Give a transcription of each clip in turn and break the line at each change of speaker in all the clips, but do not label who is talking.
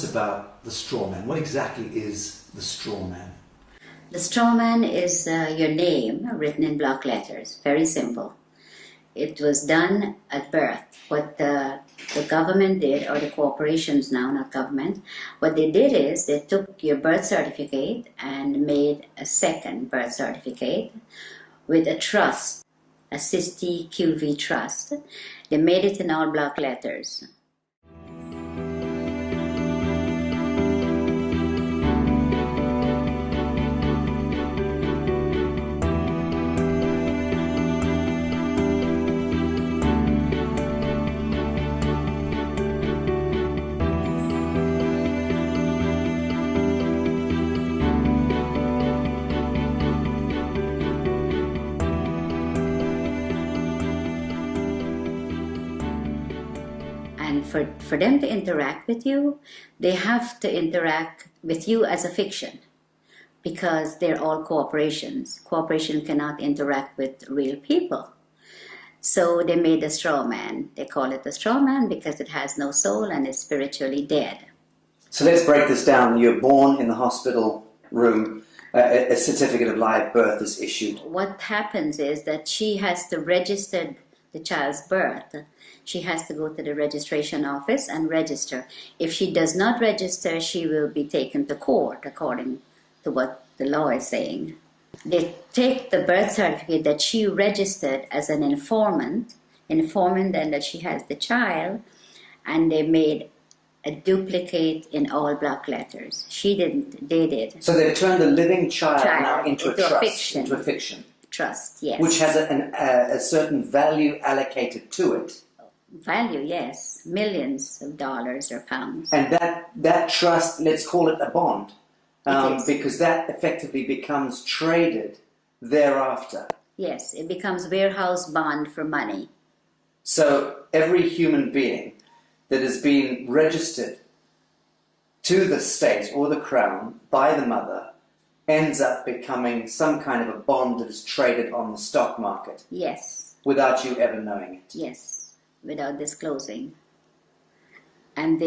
us about the straw man. What exactly is the straw man?
The straw man is your name written in block letters. Very simple. It was done at birth. What the government did, or the corporations now, not government, what they did is they took your birth certificate and made a second birth certificate with a trust, a CISTI QV trust. They made it in all block letters. And for them to interact with you, they have to interact with you as a fiction, because they're all corporations. Corporation cannot interact with real people. So they made a straw man. They call it a straw man because it has no soul and is spiritually dead.
So let's break this down. You're born in the hospital room. A certificate of live birth is issued.
What happens is that she has to register the child's birth. She has to go to the registration office and register. If she does not register, she will be taken to court according to what the law is saying. They take the birth certificate that she registered as an informant then that she has the child, and they made a duplicate in all block letters. She didn't, they did.
So they've turned a living child now into a trust,
fiction.
into a fiction.
Trust, yes.
Which has a certain value allocated to it.
Value, yes. Millions of dollars or pounds.
And that trust, let's call it a bond,
because
that effectively becomes traded thereafter.
Yes, it becomes warehouse bond for money.
So every human being that has been registered to the state or the crown by the mother ends up becoming some kind of a bond that is traded on the stock market.
Yes.
Without you ever knowing it.
Yes, without disclosing. And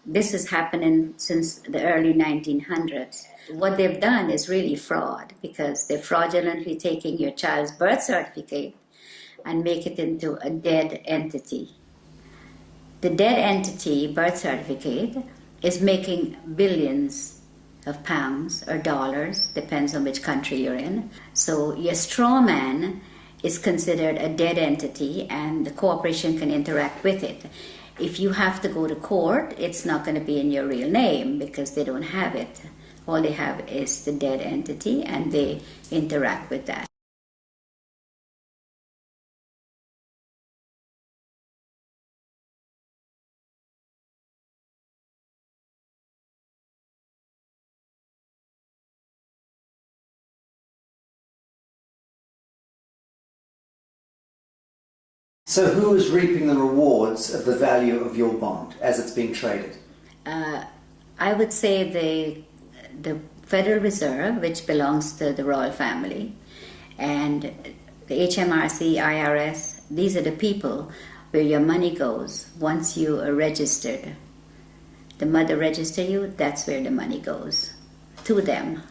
this is happening since the early 1900s. What they've done is really fraud, because they're fraudulently taking your child's birth certificate and make it into a dead entity. The dead entity birth certificate is making billions of pounds or dollars, depends on which country you're in. So your straw man is considered a dead entity, and the corporation can interact with it. If you have to go to court, it's not going to be in your real name because they don't have it. All they have is the dead entity, and they interact with that.
So who is reaping the rewards of the value of your bond as it's being traded?
I would say the Federal Reserve, which belongs to the royal family, and the HMRC, IRS, these are the people where your money goes once you are registered. The mother registers you, that's where the money goes, to them.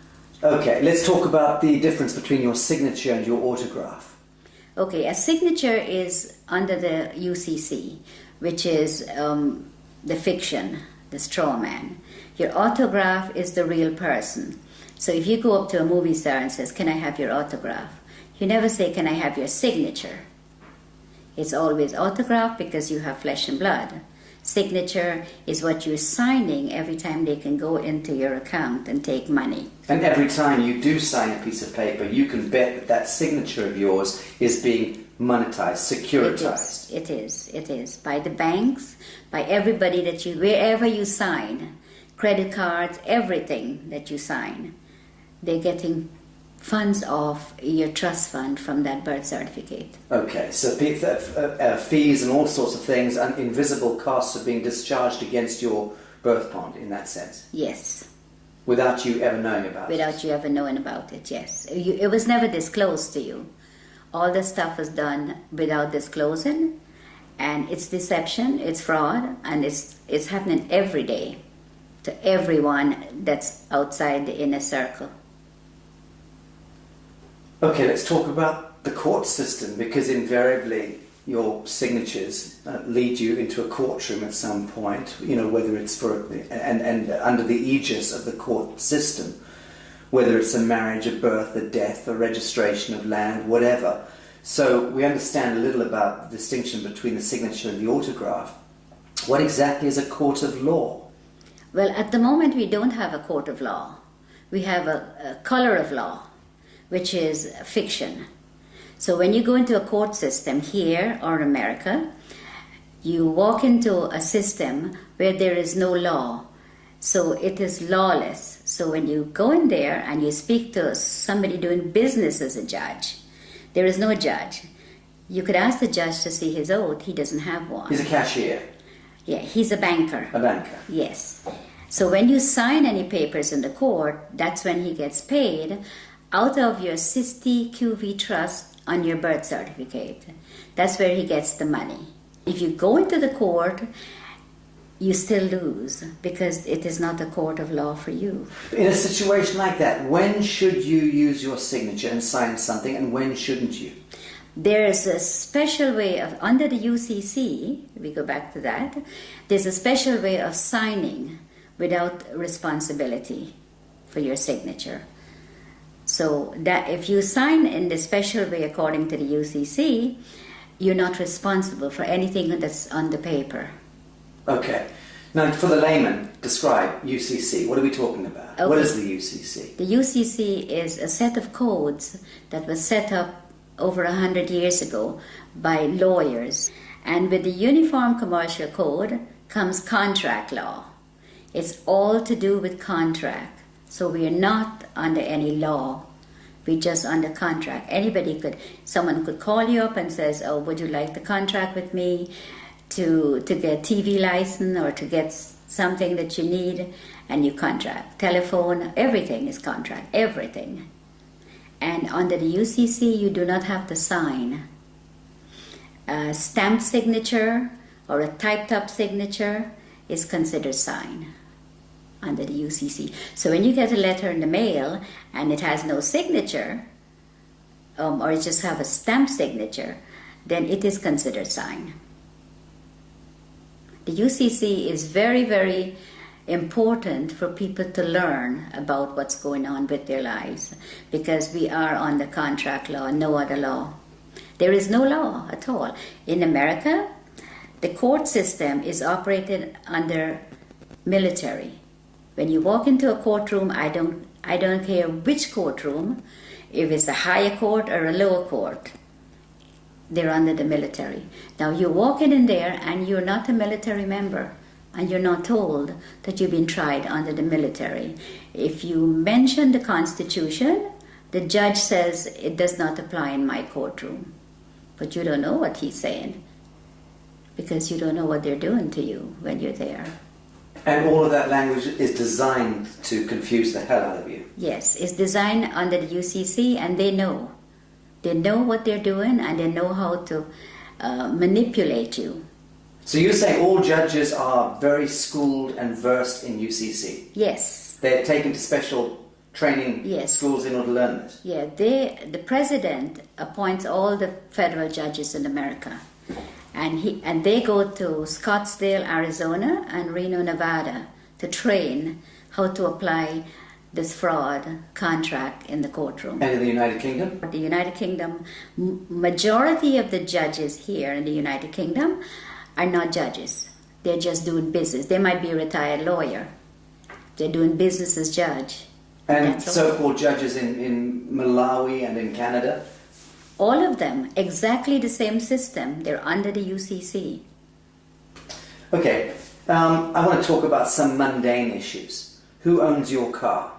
Okay, let's talk about the difference between your signature and your autograph.
Okay, a signature is under the UCC, which is the fiction, the straw man. Your autograph is the real person. So if you go up to a movie star and says, "Can I have your autograph?" You never say, "Can I have your signature?" It's always autograph because you have flesh and blood. Signature is what you're signing every time they can go into your account and take money.
And every time you do sign a piece of paper, you can bet that that signature of yours is being monetized, securitized.
It is. By the banks, by everybody that you, wherever you sign, credit cards, everything that you sign, they're getting funds off your trust fund from that birth certificate.
Okay, so fees and all sorts of things and invisible costs are being discharged against your birth bond in that sense?
Yes.
Without you ever knowing about it?
Without you ever knowing about it, yes. It was never disclosed to you. All the stuff was done without disclosing, And it's deception, it's fraud, and it's happening every day to everyone that's outside the inner circle.
Okay, let's talk about the court system, because invariably your signatures lead you into a courtroom at some point, you know, whether it's for, and under the aegis of the court system, whether it's a marriage, a birth, a death, a registration of land, whatever. So we understand a little about the distinction between the signature and the autograph. What exactly is a court of law?
Well, at the moment we don't have a court of law. We have a color of law, which is fiction. So when you go into a court system here or in America, you walk into a system where there is no law. So it is lawless. So when you go in there and you speak to somebody doing business as a judge, there is no judge. You could ask the judge to see his oath. He doesn't have one.
He's a cashier.
Yeah, he's a banker.
A banker.
Yes. So when you sign any papers in the court, that's when he gets paid out of your 60 QV trust on your birth certificate. That's where he gets the money. If you go into the court, you still lose because it is not a court of law for you.
In a situation like that, when should you use your signature and sign something, and when shouldn't you?
There's a special way of, under the UCC, we go back to that, there's a special way of signing without responsibility for your signature. So that if you sign in the special way according to the UCC, you're not responsible for anything that's on the paper.
Okay. Now, for the layman, describe UCC. What are we talking about?
Okay.
What is the UCC?
The UCC is a set of codes that was set up over 100 years ago by lawyers. And with the Uniform Commercial Code comes contract law. It's all to do with contract. So we are not under any law. We're just under contract. Someone could call you up and says, oh, would you like the contract with me to get TV license or to get something that you need, and you contract. Telephone, everything is contract, everything. And under the UCC, you do not have to sign. A stamped signature or a typed up signature is considered signed under the UCC. So when you get a letter in the mail and it has no signature, or it just have a stamped signature, then it is considered signed. The UCC is very, very important for people to learn about what's going on with their lives, because we are under contract law, no other law. There is no law at all. In America, the court system is operated under military. When you walk into a courtroom, I don't care which courtroom, if it's a higher court or a lower court, they're under the military. Now you walk in there and you're not a military member, and you're not told that you've been tried under the military. If you mention the Constitution, the judge says it does not apply in my courtroom. But you don't know what he's saying, because you don't know what they're doing to you when you're there.
And all of that language is designed to confuse the hell out of you.
Yes, it's designed under the UCC, and they know. They know what they're doing, and they know how to manipulate you.
So you're saying all judges are very schooled and versed in UCC?
Yes.
They're taken to special training schools in order to learn this?
Yeah, the president appoints all the federal judges in America. And they go to Scottsdale, Arizona and Reno, Nevada to train how to apply this fraud contract in the courtroom.
And in the United Kingdom?
The United Kingdom, majority of the judges here in the United Kingdom are not judges. They're just doing business. They might be a retired lawyer. They're doing business as judge.
And so-called judges in Malawi and in Canada?
All of them, exactly the same system. They're under the UCC.
Okay, I want to talk about some mundane issues. Who owns your car?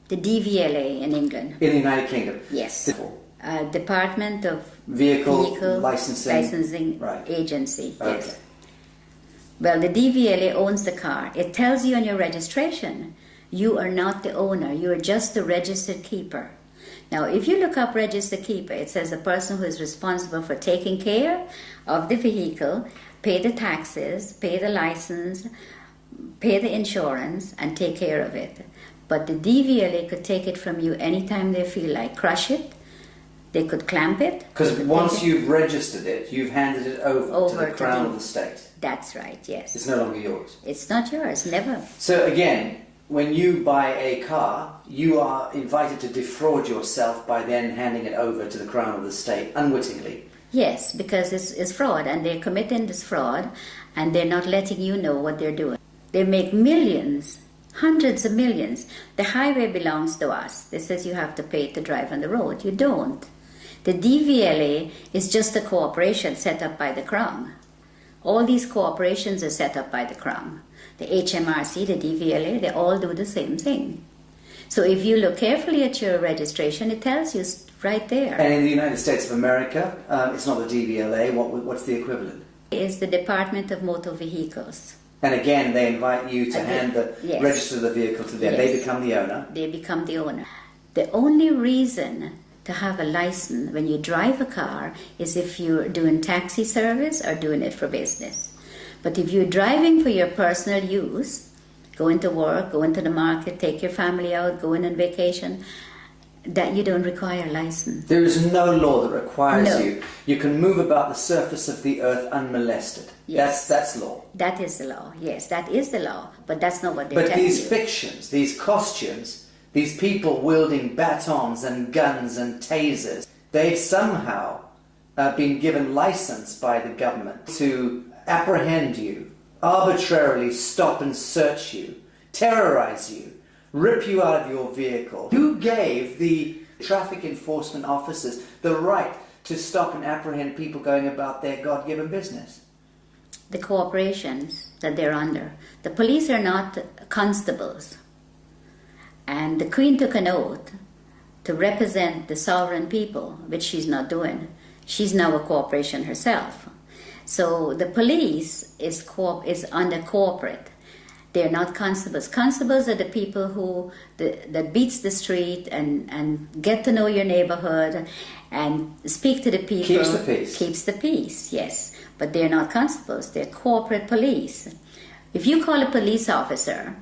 The DVLA in England.
In the United Kingdom?
Yes. Department of
Vehicle
Licensing
right.
Agency.
Okay.
Yes. Well, the DVLA owns the car. It tells you on your registration, you are not the owner. You are just the registered keeper. Now, if you look up registered keeper, it says a person who is responsible for taking care of the vehicle pay the taxes, pay the license, pay the insurance, and take care of it. But the DVLA could take it from you anytime they feel like. Crush it. They could clamp it.
Because once you've registered it, you've handed it over to the Crown of the state.
That's right, yes.
It's no longer yours.
It's not yours, never.
So again, when you buy a car, you are invited to defraud yourself by then handing it over to the Crown of the state, unwittingly.
Yes, because it's fraud, and they're committing this fraud, and they're not letting you know what they're doing. They make millions, hundreds of millions. The highway belongs to us. They says you have to pay to drive on the road. You don't. The DVLA is just a corporation set up by the Crown. All these corporations are set up by the Crown. The HMRC, the DVLA, they all do the same thing. So if you look carefully at your registration, it tells you right there.
And in the United States of America, it's not the DVLA. What's the equivalent?
It's the Department of Motor Vehicles.
And again, they invite you to register the vehicle to them.
Yes.
They become the owner.
They become the owner. The only reason to have a license when you drive a car is if you're doing taxi service or doing it for business. But if you're driving for your personal use, going to work, going to the market, take your family out, going on vacation, that you don't require a license.
There is no law that requires
No.
you. You can move about the surface of the earth unmolested.
Yes.
That's law.
That is the law. Yes, that is the law. But that's not what they
But
tell
these
you.
fictions, these costumes, these people wielding batons and guns and tasers, they've somehow been given license by the government to apprehend you, arbitrarily stop and search you, terrorize you, rip you out of your vehicle. Who gave the traffic enforcement officers the right to stop and apprehend people going about their God-given business?
The corporations that they're under. The police are not constables. And the Queen took an oath to represent the sovereign people, which she's not doing. She's now a corporation herself. So the police is under corporate. They're not constables. Constables are the people who that beats the street and get to know your neighborhood and speak to the people.
Keeps the peace.
Keeps the peace, yes. But they're not constables. They're corporate police. If you call a police officer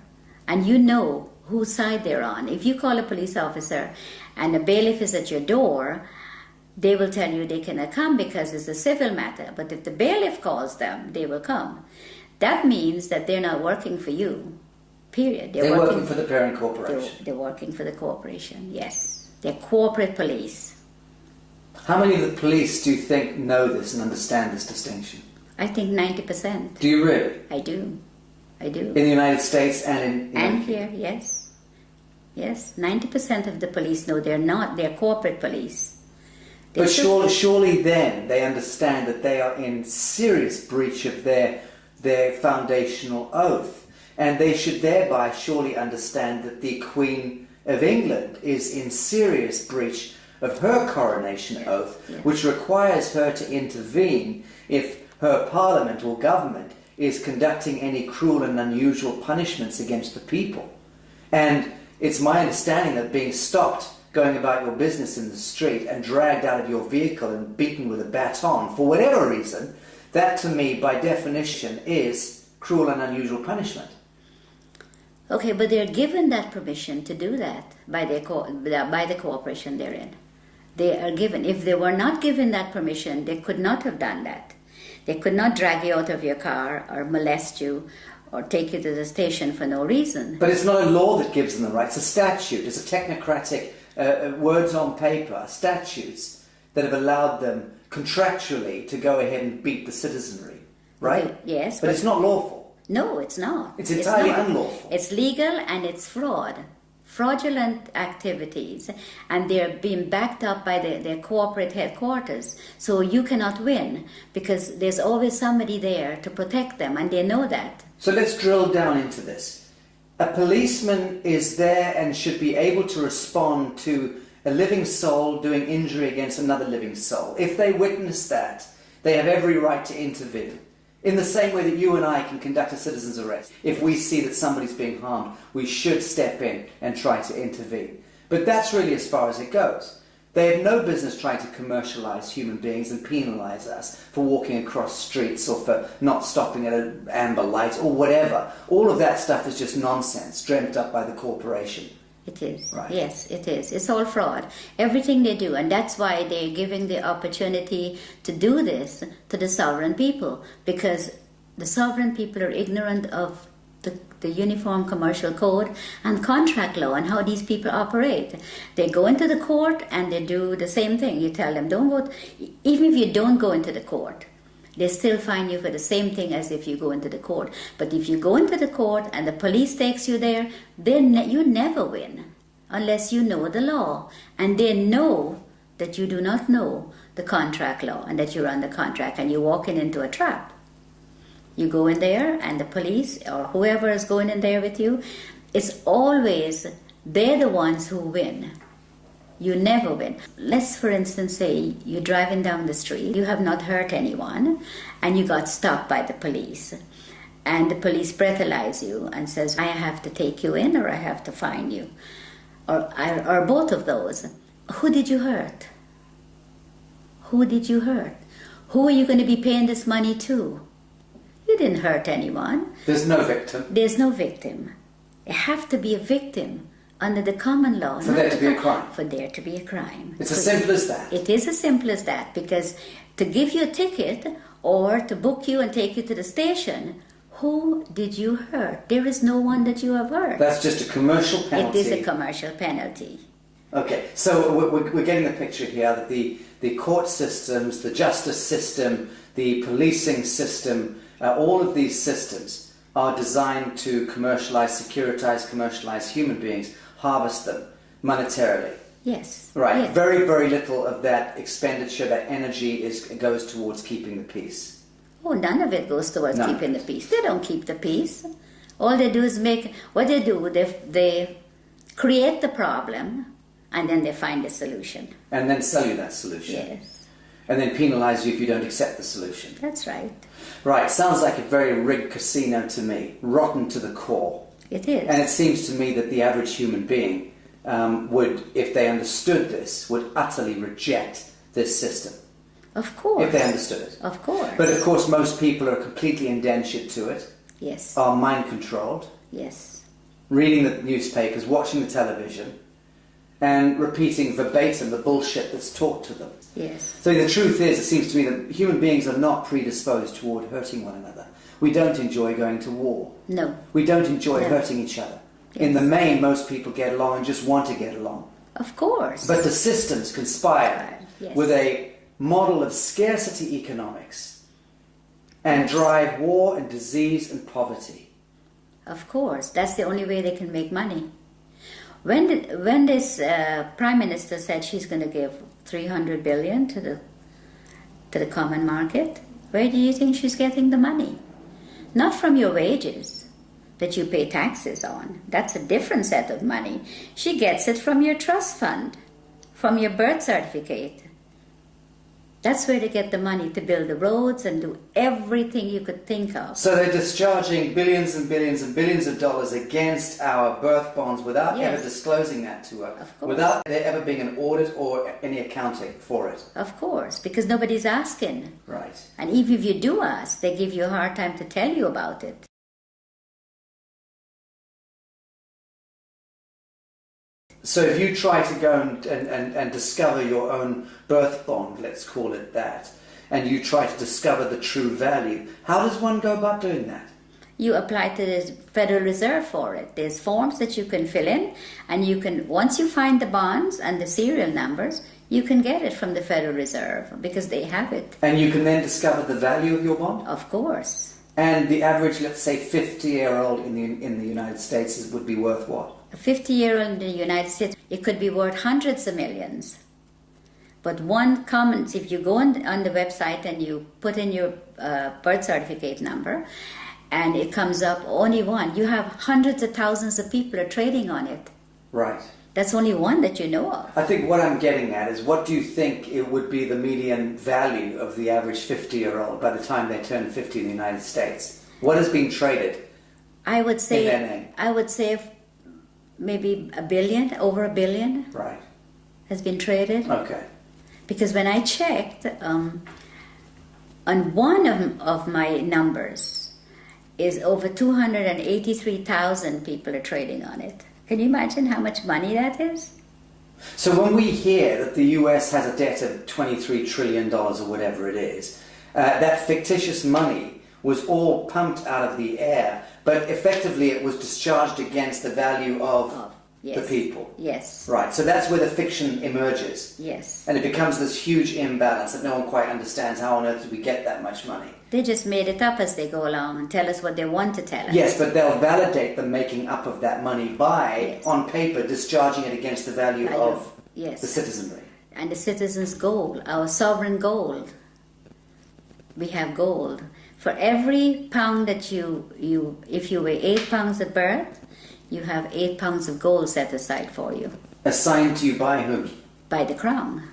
and you know whose side they're on, if you call a police officer and a bailiff is at your door, they will tell you they cannot come because it's a civil matter. But if the bailiff calls them, they will come. That means that they're not working for you, period.
They're working for the parent corporation.
They're working for the corporation, yes. They're corporate police.
How many of the police do you think know this and understand this distinction?
I think 90%.
Do you really?
I do.
In the United States and in...
And here, yes. Yes, 90% of the police know they're corporate police.
But surely then they understand that they are in serious breach of their foundational oath. And they should thereby surely understand that the Queen of England is in serious breach of her coronation oath, which requires her to intervene if her parliament or government is conducting any cruel and unusual punishments against the people. And it's my understanding that being stopped going about your business in the street and dragged out of your vehicle and beaten with a baton for whatever reason, that to me by definition is cruel and unusual punishment.
Okay, but they're given that permission to do that by the corporation they're in. They are given. If they were not given that permission, they could not have done that. They could not drag you out of your car or molest you or take you to the station for no reason.
But it's not a law that gives them the right. It's a statute. It's a technocratic words on paper, statutes that have allowed them contractually to go ahead and beat the citizenry, right?
Okay, yes.
But it's not lawful.
No, it's not.
It's entirely
not.
unlawful.
It's legal and it's fraud. Fraudulent activities, and they're being backed up by their corporate headquarters. So you cannot win because there's always somebody there to protect them, and they know that.
So let's drill down into this. A policeman is there and should be able to respond to a living soul doing injury against another living soul. If they witness that, they have every right to intervene. In the same way that you and I can conduct a citizen's arrest. If we see that somebody's being harmed, we should step in and try to intervene. But that's really as far as it goes. They have no business trying to commercialize human beings and penalize us for walking across streets or for not stopping at an amber light or whatever. All of that stuff is just nonsense dreamt up by the corporation.
It is.
Right.
Yes, it is. It's all fraud. Everything they do. And that's why they're giving the opportunity to do this to the sovereign people. Because the sovereign people are ignorant of the Uniform Commercial Code and contract law and how these people operate. They go into the court and they do the same thing. You tell them, don't go. Even if you don't go into the court, they still fine you for the same thing as if you go into the court. But if you go into the court and the police takes you there, then you never win unless you know the law. And they know that you do not know the contract law and that you're under contract and you're walking into a trap. You go in there and the police or whoever is going in there with you, it's always they're the ones who win. You never win. Let's, for instance, say you're driving down the street, you have not hurt anyone, and you got stopped by the police. And the police breathalyze you and says, I have to take you in or I have to fine you. Or both of those. Who did you hurt? Who did you hurt? Who are you going to be paying this money to? You didn't hurt anyone.
There's no victim.
There's no victim. You have to be a victim under the common law.
For there to be a crime.
For there to be a crime.
It's as simple as that.
It is as simple as that, because to give you a ticket or to book you and take you to the station, who did you hurt? There is no one that you have hurt.
That's just a commercial penalty.
It is a commercial penalty.
Okay, so we're getting the picture here that the court systems, the justice system, the policing system, all of these systems are designed to commercialize human beings, harvest them monetarily.
Yes.
Right.
Yes.
Very, very little of that expenditure, that energy goes towards keeping the peace.
Oh, none of it goes towards keeping the peace. They don't keep the peace. All they do is they create the problem and then they find a solution.
And then sell you that solution.
Yes.
And then penalize you if you don't accept the solution.
That's right.
Right, sounds like a very rigged casino to me, rotten to the core.
It is.
And it seems to me that the average human being would, if they understood this, would utterly reject this system.
Of course.
If they understood it.
Of course.
But of course most people are completely indentured to it.
Yes.
Are mind controlled.
Yes.
Reading the newspapers, watching the television, and repeating verbatim the bullshit that's taught to them.
Yes.
So the truth is, it seems to me that human beings are not predisposed toward hurting one another. We don't enjoy going to war.
No.
We don't enjoy hurting each other.
Yes.
In the main, most people get along and just want to get along.
Of course.
But the systems conspire
Yes.
with a model of scarcity economics and drive war and disease and poverty.
Of course. That's the only way they can make money. When this Prime Minister said she's going to give 300 billion to the common market, where do you think she's getting the money? Not from your wages that you pay taxes on. That's a different set of money. She gets it from your trust fund, from your birth certificate. That's where they get the money to build the roads and do everything you could think of.
So they're discharging billions and billions and billions of dollars against our birth bonds without ever disclosing that to her.
Of course.
Without there ever being an audit or any accounting for it.
Of course, because nobody's asking.
Right.
And even if you do ask, they give you a hard time to tell you about it.
So if you try to go and discover your own birth bond, let's call it that, and you try to discover the true value, how does one go about doing that?
You apply to the Federal Reserve for it. There's forms that you can fill in, and you can, once you find the bonds and the serial numbers, you can get it from the Federal Reserve because they have it.
And you can then discover the value of your bond?
Of course.
And the average, let's say, 50-year-old in the United States would be worth what?
A 50-year-old in the United States, it could be worth hundreds of millions. But one common, if you go on the website and you put in your birth certificate number, and it comes up only one, you have hundreds of thousands of people are trading on it.
Right.
That's only one that you know of.
I think what I'm getting at is, what do you think it would be the median value of the average 50-year-old by the time they turn 50 in the United States? What is being traded
I would say,
in their name?
I would say maybe $1 billion, over $1 billion.
Right.
has been traded.
Okay.
Because when I checked, on one of my numbers is over 283,000 people are trading on it. Can you imagine how much money that is?
So when we hear that the US has a debt of $23 trillion or whatever it is, that fictitious money was all pumped out of the air, but effectively it was discharged against the value of
Yes.
the people.
Yes.
Right, so that's where the fiction emerges.
Yes.
And it becomes this huge imbalance that no one quite understands. How on earth did we get that much money?
They just made it up as they go along and tell us what they want to tell us.
Yes, but they'll validate the making up of that money by, on paper, discharging it against the value of the citizenry.
And the citizens' gold, our sovereign gold. We have gold. For every pound that if you weigh 8 pounds at birth, you have 8 pounds of gold set aside for you.
Assigned to you by whom?
By the Crown.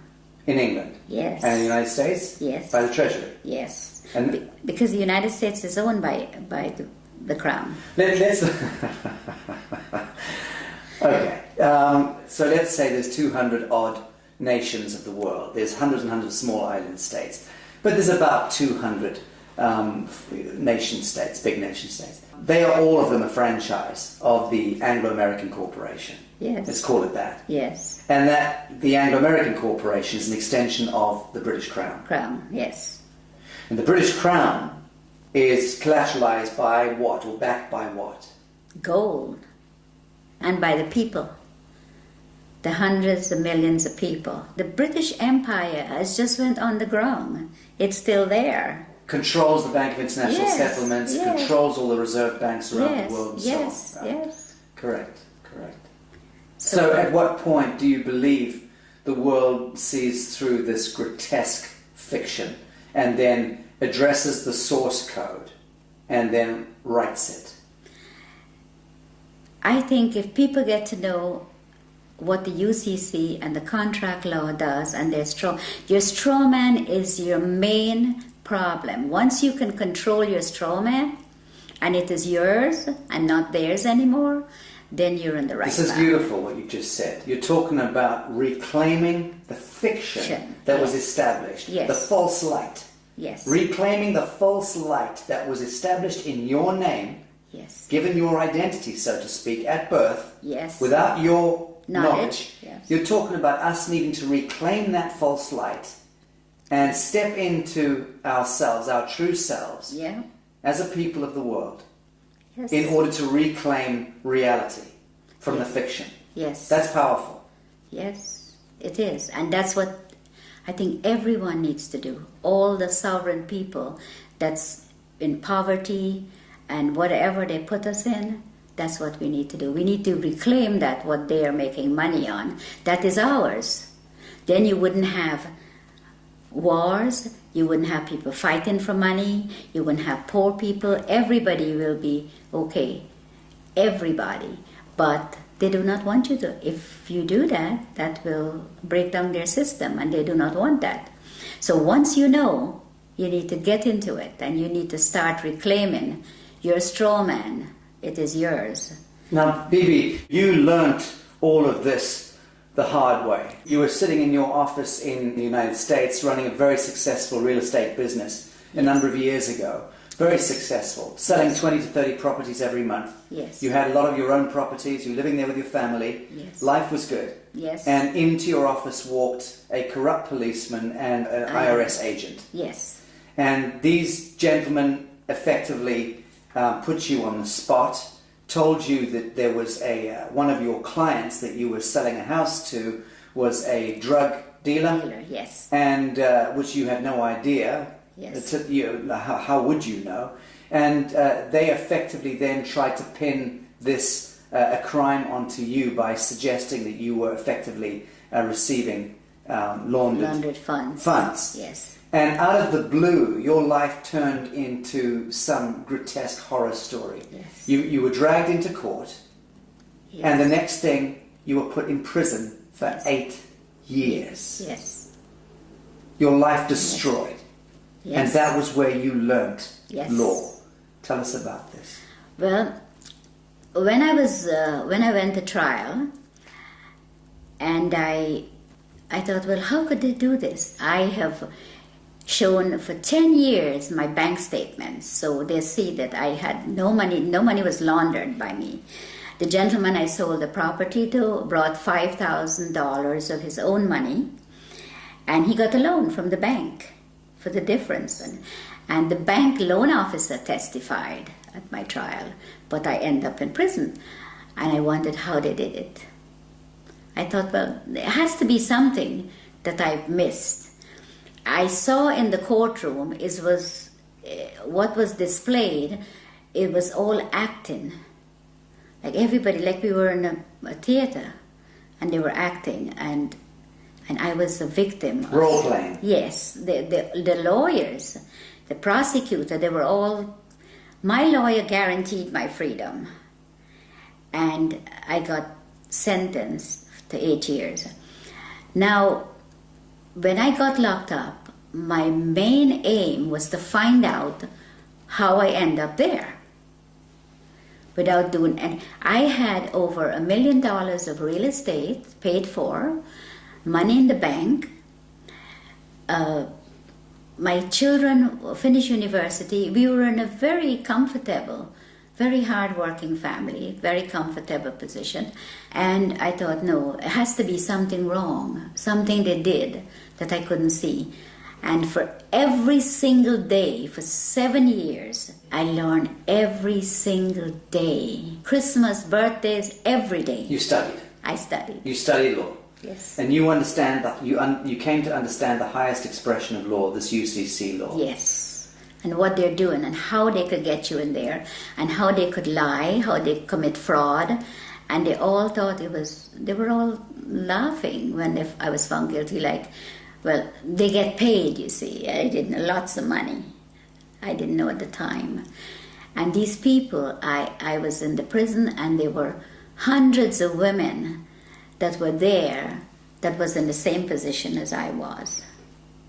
In England?
Yes.
And in the United States?
Yes.
By the Treasury?
Yes.
And
because the United States is owned by the Crown.
Let's okay. So let's say there's 200 odd nations of the world. There's hundreds and hundreds of small island states. But there's about 200 nation states, big nation states. They are all of them a franchise of the Anglo-American Corporation.
Yes.
Let's call it that.
Yes.
And that the Anglo-American Corporation is an extension of the British Crown.
Crown, yes.
And the British Crown is collateralized by what, or backed by what?
Gold. And by the people. The hundreds of millions of people. The British Empire has just went on the ground. It's still there.
Controls the Bank of International Settlements,
yes.
controls all the reserve banks around the world and
yes,
so on.
Yes.
Correct. So at what point do you believe the world sees through this grotesque fiction and then addresses the source code and then writes it?
I think if people get to know what the UCC and the contract law does, and your straw man is your main problem. Once you can control your straw man, and it is yours and not theirs anymore, then you're in the right path.
This is beautiful what you just said. You're talking about reclaiming the fiction that was established, the false light.
Yes.
Reclaiming the false light that was established in your name, given your identity, so to speak, at birth, without your knowledge. You're talking about us needing to reclaim that false light and step into ourselves, our true selves, as a people of the world, in order to reclaim reality from the fiction.
Yes.
That's powerful.
Yes, it is. And that's what I think everyone needs to do. All the sovereign people that's in poverty and whatever they put us in, that's what we need to do. We need to reclaim that, what they are making money on. That is ours. Then you wouldn't have wars, you wouldn't have people fighting for money, you wouldn't have poor people. Everybody will be okay. Everybody. But they do not want you to. If you do that, that will break down their system, and they do not want that. So once you know, you need to get into it, and you need to start reclaiming your straw man. It is yours.
Now, Bibi, you learnt all of this the hard way. You were sitting in your office in the United States running a very successful real estate business a number of years ago. Very successful, selling 20 to 30 properties every month.
Yes.
You had a lot of your own properties, you were living there with your family.
Yes.
Life was good.
Yes.
And into your office walked a corrupt policeman and an IRS agent.
Yes.
And these gentlemen effectively put you on the spot, told you that there was one of your clients that you were selling a house to was a drug dealer.
Yes.
And which you had no idea.
Yes.
How would you know? And they effectively then tried to pin this a crime onto you by suggesting that you were effectively receiving laundered funds.
Yes.
And out of the blue, your life turned into some grotesque horror story.
Yes.
You were dragged into court, and the next thing, you were put in prison for 8 years.
Yes.
Your life destroyed.
Yes.
And that was where you learnt law. Tell us about this.
Well, when I went to trial, and I I thought, well, how could they do this? I have shown for 10 years my bank statements, so they see that I had no money was laundered by me. The gentleman I sold the property to brought $5,000 of his own money, and he got a loan from the bank for the difference. And the bank loan officer testified at my trial, but I end up in prison. And I wondered how they did it. I thought, well, there has to be something that I've missed. I saw in the courtroom what was displayed, it was all acting. Like everybody, like we were in a theater, and they were acting, and I was a victim.
Role playing.
Yes, the lawyers, the prosecutor, they were all. My lawyer guaranteed my freedom, and I got sentenced to 8 years. Now, when I got locked up, my main aim was to find out how I end up there. Without doing, and I had over $1 million of real estate paid for, money in the bank. My children finished university. We were in a very comfortable, very hard-working family, very comfortable position. And I thought, no, it has to be something wrong, something they did that I couldn't see. And for every single day, for 7 years, I learned every single day. Christmas, birthdays, every day.
You studied?
I studied.
You studied law?
Yes.
And you understand that you came to understand the highest expression of law, this UCC law.
Yes. And what they're doing and how they could get you in there and how they could lie, how they commit fraud. And they all thought they were all laughing when I was found guilty, like, well, they get paid, you see. I didn't know, lots of money. I didn't know at the time. And these people, I was in the prison, and there were hundreds of women that were there that was in the same position as I was.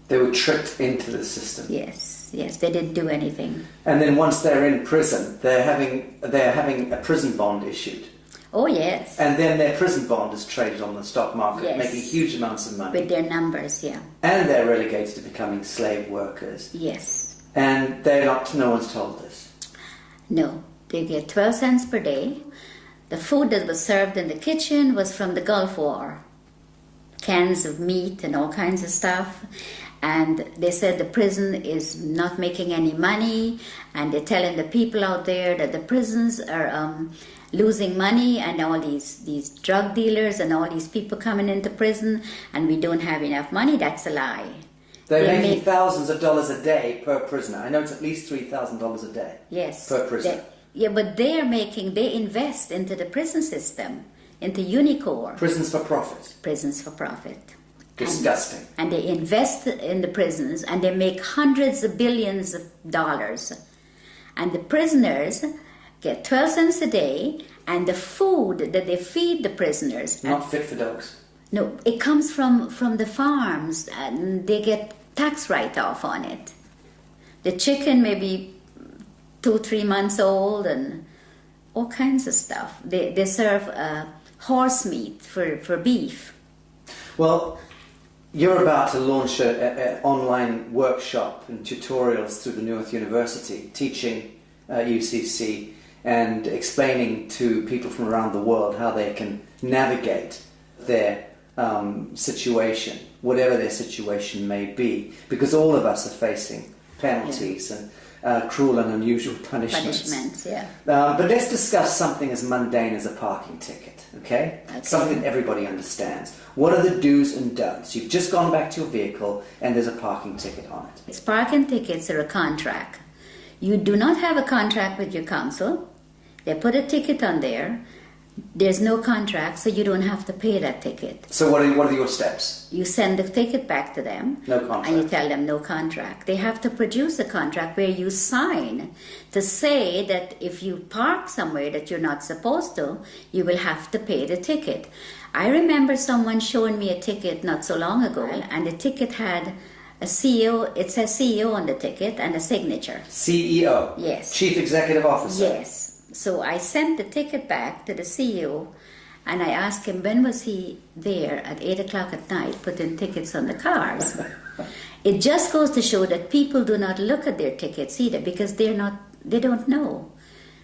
They were tricked into the system.
Yes, they didn't do anything.
And then once they're in prison, they're having a prison bond issued.
Oh, yes.
And then their prison bond is traded on the stock market,
Yes.
making huge amounts of money.
With their numbers, yeah.
And they're relegated to becoming slave workers.
Yes.
And no one's told this.
No, they get 12 cents per day. The food that was served in the kitchen was from the Gulf War. Cans of meat and all kinds of stuff. And they said the prison is not making any money, and they're telling the people out there that the prisons are losing money, and all these drug dealers and all these people coming into prison, and we don't have enough money. That's a lie.
They're making thousands of dollars a day per prisoner. I know it's at least $3,000 a day.
Yes.
Per prisoner.
But they invest into the prison system, into Unicor.
Prisons for profit.
Prisons for profit.
Disgusting.
And they invest in the prisons, and they make hundreds of billions of dollars. And the prisoners get 12 cents a day, and the food that they feed the prisoners...
Not fit for dogs.
No, it comes from the farms, and they get tax write-off on it. The chicken may be 2-3 months old, and all kinds of stuff. They serve horse meat for beef.
Well, you're about to launch an online workshop and tutorials through the Newark University, teaching UCC and explaining to people from around the world how they can navigate their situation, whatever their situation may be, because all of us are facing penalties and cruel and unusual punishments. But let's discuss something as mundane as a parking ticket, okay? Something that everybody understands. What are the do's and don'ts? You've just gone back to your vehicle and there's a parking ticket on it.
It's parking tickets are a contract. You do not have a contract with your council. They put a ticket on there. There's no contract, so you don't have to pay that ticket.
So what are your steps?
You send the ticket back to them.
No contract.
And you tell them no contract. They have to produce a contract where you sign to say that if you park somewhere that you're not supposed to, you will have to pay the ticket. I remember someone showing me a ticket not so long ago, and the ticket had a CEO, it says CEO on the ticket, and a signature.
CEO?
Yes.
Chief Executive Officer?
Yes. So I sent the ticket back to the CEO, And I asked him, when was he there at 8 o'clock at night putting tickets on the cars? It just goes to show that people do not look at their tickets either because they don't know.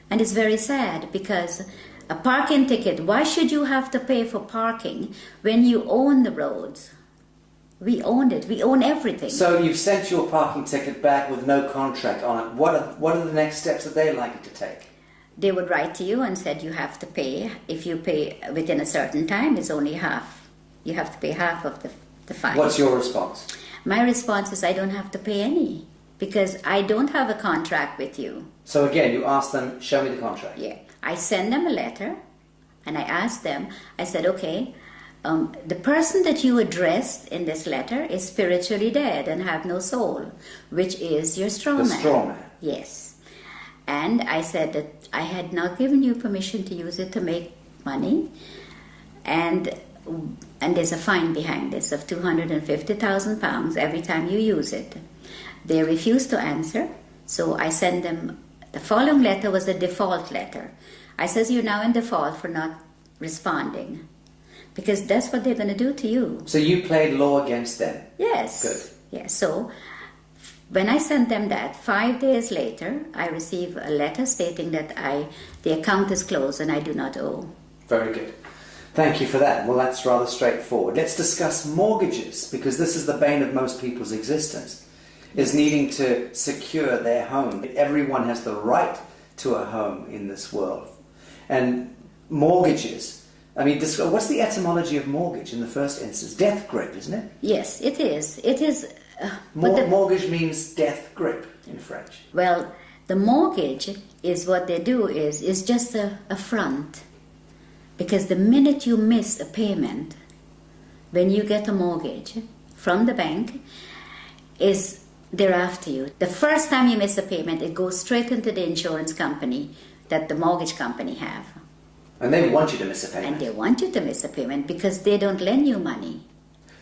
And it's very sad because a parking ticket, why should you have to pay for parking when you own the roads? We own it. We own everything.
So you've sent your parking ticket back with no contract on it. What are the next steps that they're likely to take?
They would write to you and said you have to pay. If you pay within a certain time, it's only half. You have to pay half of the fine.
What's your response?
My response is I don't have to pay any because I don't have a contract with you.
So again, you ask them, show me the contract.
Yeah. I send them a letter and I ask them, I said, okay, the person that you addressed in this letter is spiritually dead and have no soul, which is your straw man.
The straw man.
Yes. And I said that I had not given you permission to use it to make money. And there's a fine behind this of £250,000 every time you use it. They refused to answer, so I sent them, the following letter was a default letter. I says, you're now in default for not responding. Because that's what they're going to do to you. So
you played law against them?
Yes.
Good.
Yes. So when I sent them that, 5 days later, I received a letter stating that the account is closed and I do not owe.
Very good. Thank you for that. Well, that's rather straightforward. Let's discuss mortgages, because this is the bane of most people's existence, is needing to secure their home. Everyone has the right to a home in this world. And mortgages, I mean, what's the etymology of mortgage in the first instance? Death grip, isn't it?
Yes, it is. It is.
Mortgage means death grip in French.
Well, the mortgage is what they do is just a front. Because the minute you miss a payment, when you get a mortgage from the bank, they're after you. The first time you miss a payment, it goes straight into the insurance company that the mortgage company have.
And they want you to miss a payment.
And they want you to miss a payment because they don't lend you money.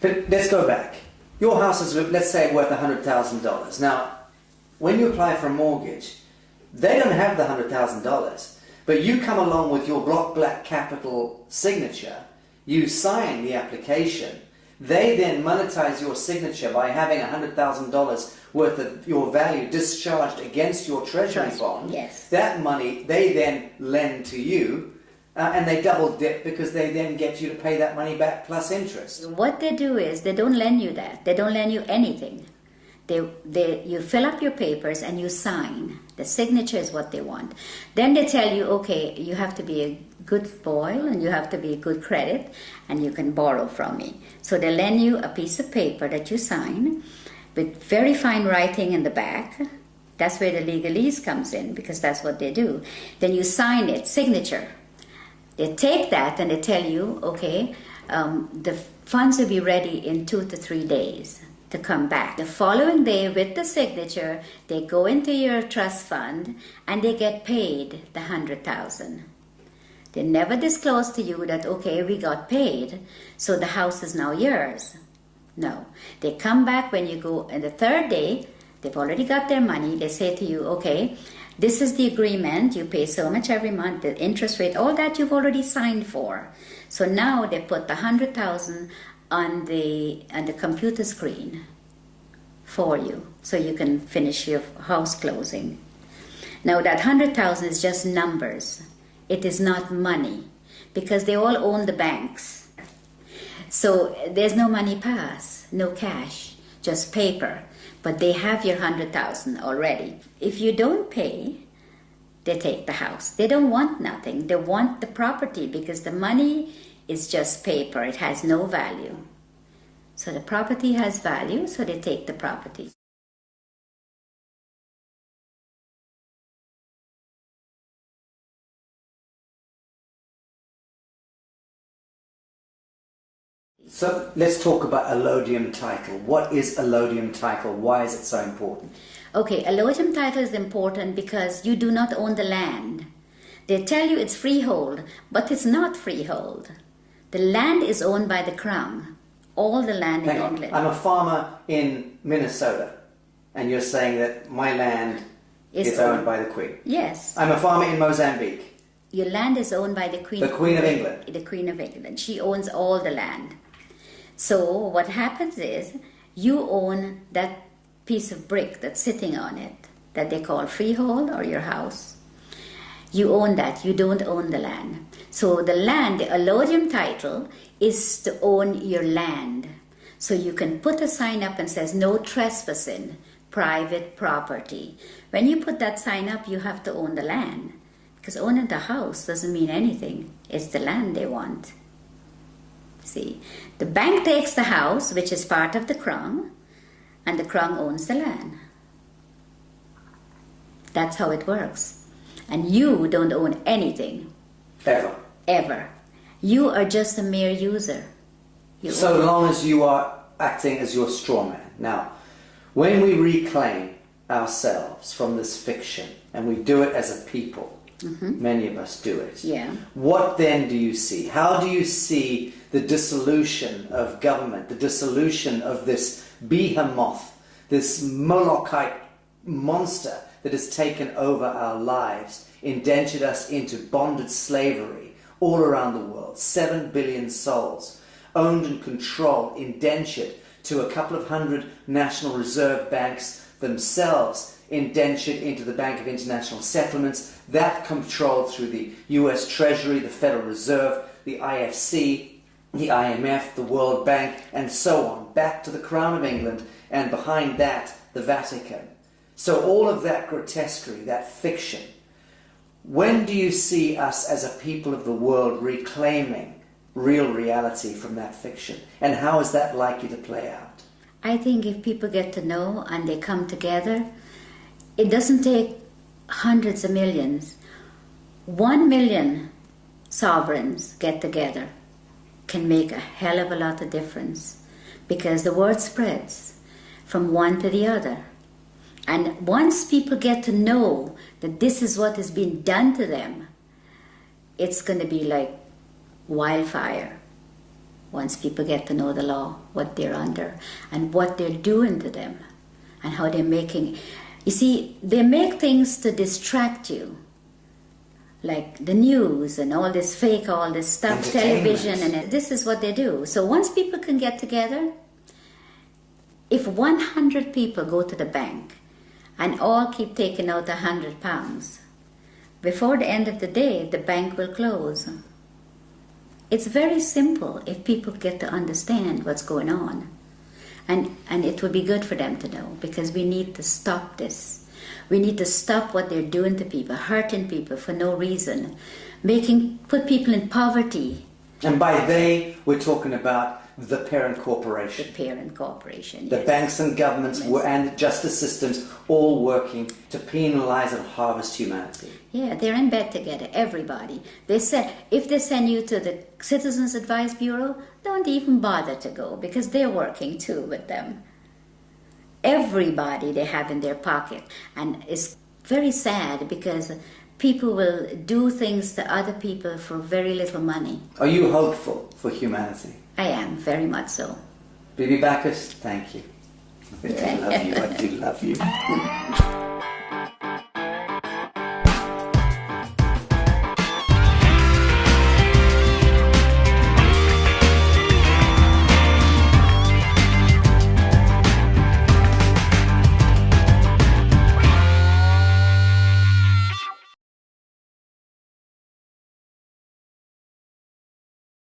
But let's go back. Your house is, let's say, worth $100,000. Now, when you apply for a mortgage, they don't have the $100,000. But you come along with your block black capital signature, you sign the application, they then monetize your signature by having $100,000 worth of your value discharged against your treasury bond.
Yes.
That money they then lend to you, and they double dip because they then get you to pay that money back plus interest.
What they do is they don't lend you that. They don't lend you anything. You fill up your papers and you sign. The signature is what they want. Then they tell you, okay, you have to be a good boy and you have to be a good credit and you can borrow from me. So they lend you a piece of paper that you sign with very fine writing in the back. That's where the legalese comes in because that's what they do. Then you sign it, signature. They take that and they tell you, okay, the funds will be ready in 2 to 3 days to come back. The following day with the signature, they go into your trust fund and they get paid the $100,000. They never disclose to you that, okay, we got paid, so the house is now yours. No. They come back when you go, and the third day, they've already got their money. They say to you, okay, this is the agreement. You pay so much every month, the interest rate, all that you've already signed for. So now they put the $100,000 on the computer screen for you, so you can finish your house closing. Now that $100,000 is just numbers. It is not money, because they all own the banks. So there's no money pass, no cash, just paper. But they have your $100,000 already. If you don't pay, they take the house. They don't want nothing. They want the property because the money is just paper. It has no value. So the property has value, so they take the property.
So let's talk about allodium title. What is allodium title? Why is it so important?
Okay, allodium title is important because you do not own the land. They tell you it's freehold, but it's not freehold. The land is owned by the Crown. All the land in England.
I'm a farmer in Minnesota, and you're saying that my land is owned by the Queen.
Yes.
I'm a farmer in Mozambique,
your land is owned by the Queen.
The Queen of England.
The Queen of England. She owns all the land. So what happens is you own that piece of brick that's sitting on it that they call freehold or your house. You own that. You don't own the land. So the land, the allodium title, is to own your land. So you can put a sign up and says no trespassing, private property. When you put that sign up, you have to own the land. Because owning the house doesn't mean anything. It's the land they want. See, the bank takes the house, which is part of the crown, and the crown owns the land. That's how it works. And you don't own anything.
Ever.
Ever. You are just a mere user.
So long as you are acting as your straw man. Now, when we reclaim ourselves from this fiction, and we do it as a people, many of us do it, what then do you see? How do you see the dissolution of government, the dissolution of this behemoth, this Molochite monster that has taken over our lives, indentured us into bonded slavery all around the world, 7 billion souls, owned and controlled, indentured to a couple of hundred National Reserve banks themselves, indentured into the Bank of International Settlements, that controlled through the US Treasury, the Federal Reserve, the IFC, the IMF, the World Bank, and so on, back to the Crown of England, and behind that, the Vatican. So all of that grotesquerie, that fiction, when do you see us as a people of the world reclaiming real reality from that fiction? And how is that likely to play out?
I think if people get to know and they come together, it doesn't take hundreds of millions. 1 million sovereigns get together can make a hell of a lot of difference, because the word spreads from one to the other. And once people get to know that this is what is being done to them, it's going to be like wildfire. Once people get to know the law, what they're under, and what they're doing to them, and how they're making... You see, they make things to distract you, like the news and all this fake, all this stuff, television, and this is what they do. So once people can get together, if 100 people go to the bank and all keep taking out £100, before the end of the day, the bank will close. It's very simple if people get to understand what's going on. And it would be good for them to know, because we need to stop this. We need to stop what they're doing to people, hurting people for no reason, put people in poverty.
And by they, we're talking about the parent corporation.
The parent corporation,
The
yes.
banks and governments and justice systems all working to penalize and harvest humanity.
Yeah, they're in bed together, everybody. They said, if they send you to the Citizens Advice Bureau, don't even bother to go, because they're working too with them. Everybody they have in their pocket. And it's very sad, because people will do things to other people for very little money.
Are you hopeful for humanity?
I am, very much so.
Bibi Bacchus, thank you. I love you. I do love you.